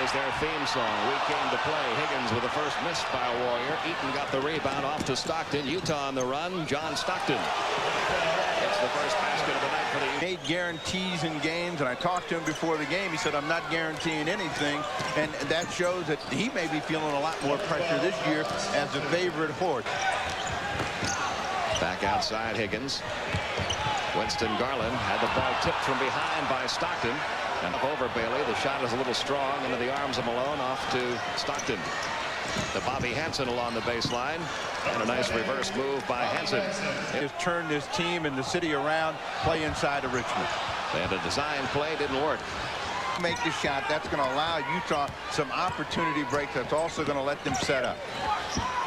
is their theme song. We came to play. Higgins with the first miss by a Warrior. Eaton got the rebound off to Stockton. Utah on the run. John Stockton. It's the first basket of the night for the Made guarantees in games, and I talked to him before the game. He said, I'm not guaranteeing anything, and that shows that he may be feeling a lot more pressure this year as the favorite horse. Back outside Higgins. Winston Garland had the ball tipped from behind by Stockton. And up over Bailey. The shot is a little strong into the arms of Malone. Off to Stockton. To Bobby Hansen along the baseline. And a nice reverse move by Hansen. Has turned this team and the city around, play inside of Richmond. They had a design play, didn't work. Make the shot. That's going to allow Utah some opportunity breaks. That's also going to let them set up.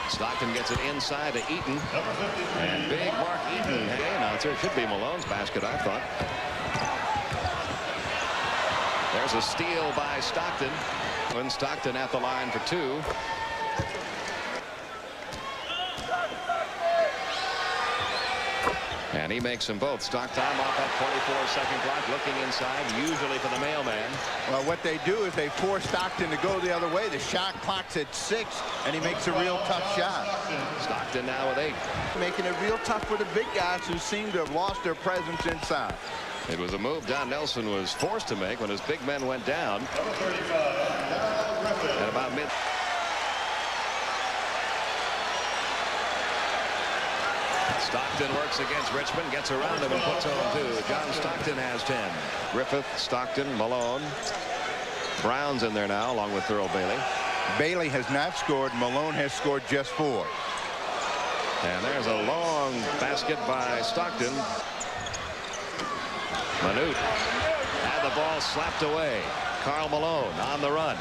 Stockton gets it inside to Eaton. And big Mark Eaton. Hey, announcer, it should be Malone's basket, I thought. There's a steal by Stockton. And Stockton at the line for two. And he makes them both. Stock time off that 24-second clock, looking inside, usually for the mailman. Well, what they do is they force Stockton to go the other way. The shot clock's at 6, and he makes a real tough shot. Stockton now with 8. Making it real tough for the big guys who seem to have lost their presence inside. It was a move Don Nelson was forced to make when his big men went down. At about mid. Stockton works against Richmond, gets around him and puts home 2. John Stockton has 10. Griffith, Stockton, Malone. Brown's in there now along with Thurl Bailey. Bailey has not scored. Malone has scored just 4. And there's a long basket by Stockton. Manute had the ball slapped away. Karl Malone on the run.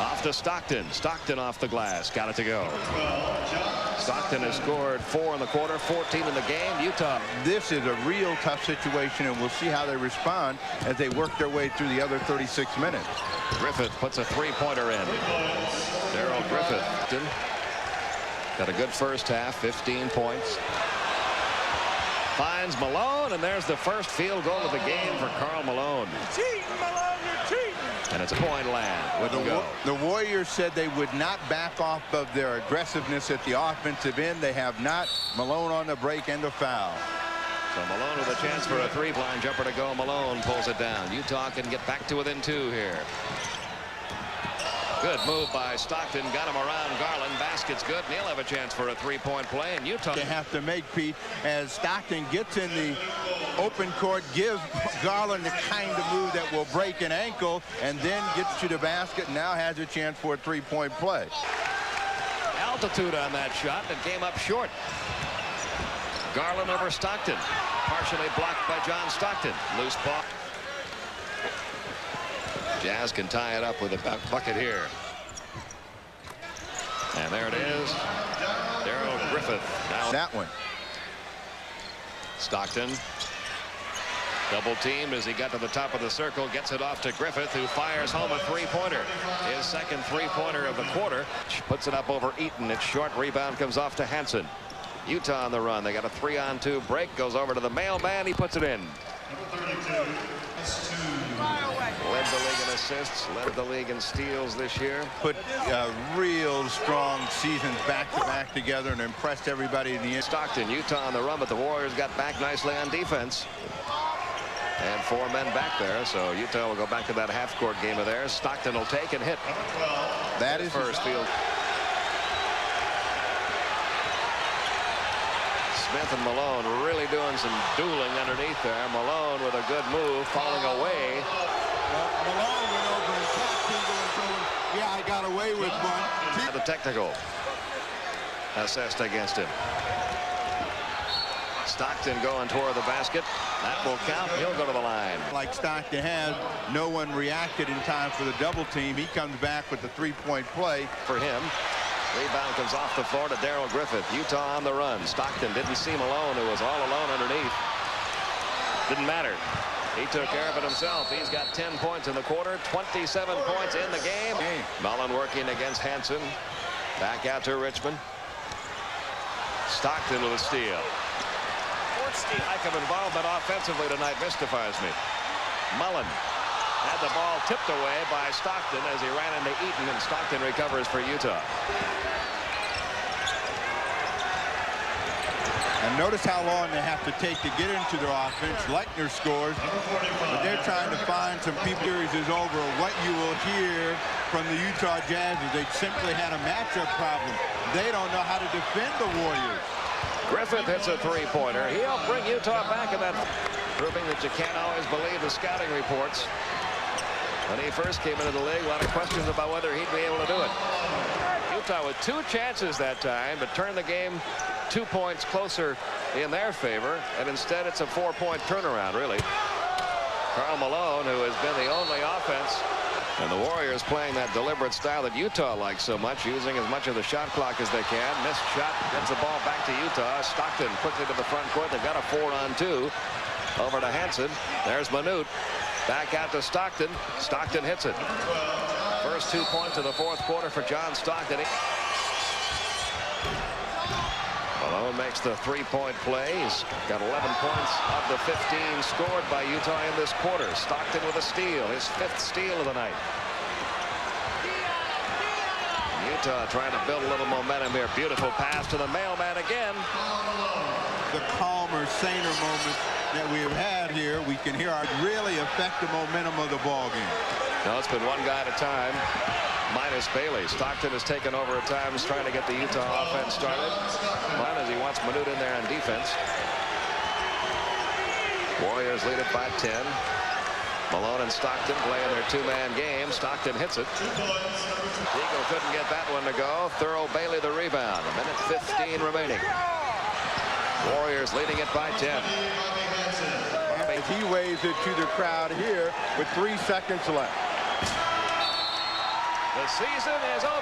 Off to Stockton. Stockton off the glass. Got it to go. Stockton has scored 4 in the quarter, 14 in the game. Utah. This is a real tough situation, and we'll see how they respond as they work their way through the other 36 minutes. Griffith puts a 3-pointer in. Darrell Griffith got a good first half, 15 points. Finds Malone, and there's the first field goal of the game for Karl Malone. Cheating, Malone, you're cheating. And it's a point land. Wouldn't go. The Warriors said they would not back off of their aggressiveness at the offensive end. They have not. Malone on the break and the foul. So Malone with a chance for a 3-point jumper to go. Malone pulls it down. Utah can get back to within 2 here. Good move by Stockton. Got him around Garland. Basket's good. And he'll have a chance for a 3-point play. And Utah. They have to make, Pete, as Stockton gets in the open court, gives Garland the kind of move that will break an ankle, and then gets to the basket and now has a chance for a 3-point play. Altitude on that shot, and came up short. Garland over Stockton. Partially blocked by John Stockton. Loose ball. Jazz can tie it up with a bucket here. And there it is. Darrell Griffith. Now that one. Stockton. Double teamed as he got to the top of the circle. Gets it off to Griffith, who fires home a 3-pointer. His second 3-pointer of the quarter. Puts it up over Eaton. It's short. Rebound comes off to Hansen. Utah on the run. They got a 3-on-2 break. Goes over to the mailman. He puts it in. Led the league in assists, led the league in steals this year. Put real strong seasons back-to-back together and impressed everybody in the end. Stockton, Utah on the run, but the Warriors got back nicely on defense. And 4 men back there, so Utah will go back to that half-court game of theirs. Stockton will take and hit. That is first field. Smith and Malone really doing some dueling underneath there. Malone with a good move, falling away. Well, Malone went over and tapped Tingle and told him, yeah, I got away with one. The technical assessed against him. Stockton going toward the basket. That will count. He'll go to the line. Like Stockton has, no one reacted in time for the double team. He comes back with the 3-point play. For him. Rebound comes off the floor to Darrell Griffith. Utah on the run. Stockton didn't see Malone, who was all alone underneath. Didn't matter. He took care of it himself. He's got 10 points in the quarter, 27 points in the game. Mullen working against Hansen. Back out to Richmond. Stockton with a steal. Lack of involvement offensively tonight mystifies me. Mullen Had the ball tipped away by Stockton as he ran into Eaton, and Stockton recovers for Utah. And notice how long they have to take to get into their offense. Leitner scores, but they're trying to find some people. Series is over. What you will hear from the Utah Jazz is they simply had a matchup problem. They don't know how to defend the Warriors. Griffith hits a three-pointer. He helped bring Utah back in that, proving that you can't always believe the scouting reports. When he first came into the league, a lot of questions about whether he'd be able to do it. Utah with 2 chances that time to turn the game 2 points closer in their favor, and instead it's a 4-point turnaround, really. Karl Malone, who has been the only offense, and the Warriors playing that deliberate style that Utah likes so much, using as much of the shot clock as they can. Missed shot, gets the ball back to Utah. Stockton quickly to the front court. They've got a 4-on-2 over to Hansen. There's Manute. Back out to Stockton. Stockton hits it. First 2 points of the fourth quarter for John Stockton. Malone makes the 3-point play. He's got 11 points of the 15 scored by Utah in this quarter. Stockton with a steal, his 5th steal of the night. Utah trying to build a little momentum here. Beautiful pass to the mailman again. The calmer, saner moments that we have had here, we can hear our really affect the momentum of the ball game. No, it's been one guy at a time, minus Bailey. Stockton has taken over at times trying to get the Utah offense started. Mine as he wants Manute in there on defense. Warriors lead it by 10. Malone and Stockton playing their 2-man game. Stockton hits it. Eagle couldn't get that one to go. Thurl Bailey the rebound. 1:15 remaining. Warriors leading it by 10. He waves it to the crowd here with 3 seconds left. The season is over.